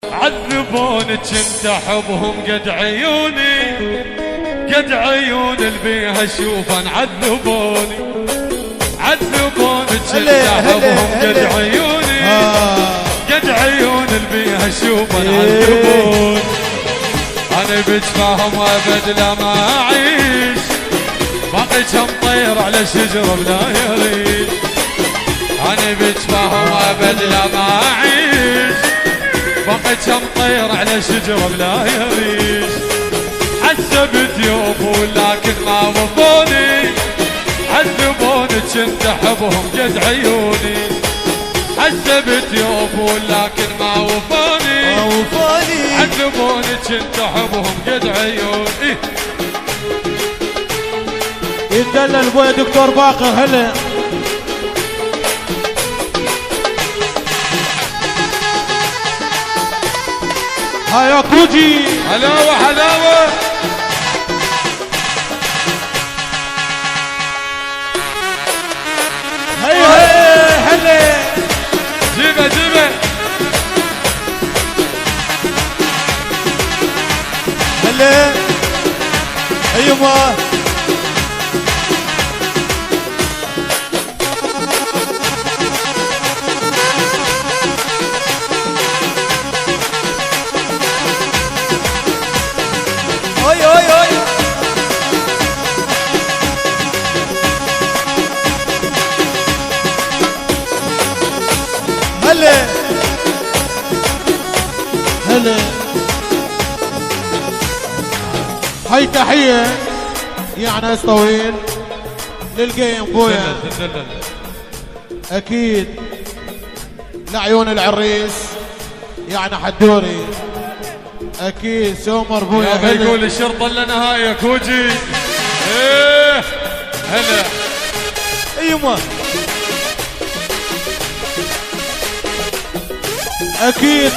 عذبوني كنت احبهم قد عيوني، قد عيون اللي بيها اشوفن عذبوني، عذبوني كنت احبهم قد عيوني، قد عيون اللي بيها اشوفن عذبوني. انا بجفاهم ابد لا ما اعيش، باقي كم طير على شجره بلا يريد. انا بجفاهم ابد لا ما اعيش، باقي كم طير على شجره بلا يريش. حسبت يوفوا لكن ما وفوني، عذبوني كنت احبهم قد عيوني. حسبت يوفوا لكن ما وفوني، عذبوني كنت احبهم قد عيوني. يتدلل ابويا دكتور باقر. هلا هيا كوجي حلاوه حلاوه. هيا هيا هلا جيبه جيبه. هلا ايوه اوي اوي اوي هلا هلا. هاي تحية يعني طويل للجيم بويا اكيد، لعيون العريس يعني حدوري اكيد. سومر بويا يابا يقول الشرطه لنا هاي كوجي. ايه هلا ايوه اكيد.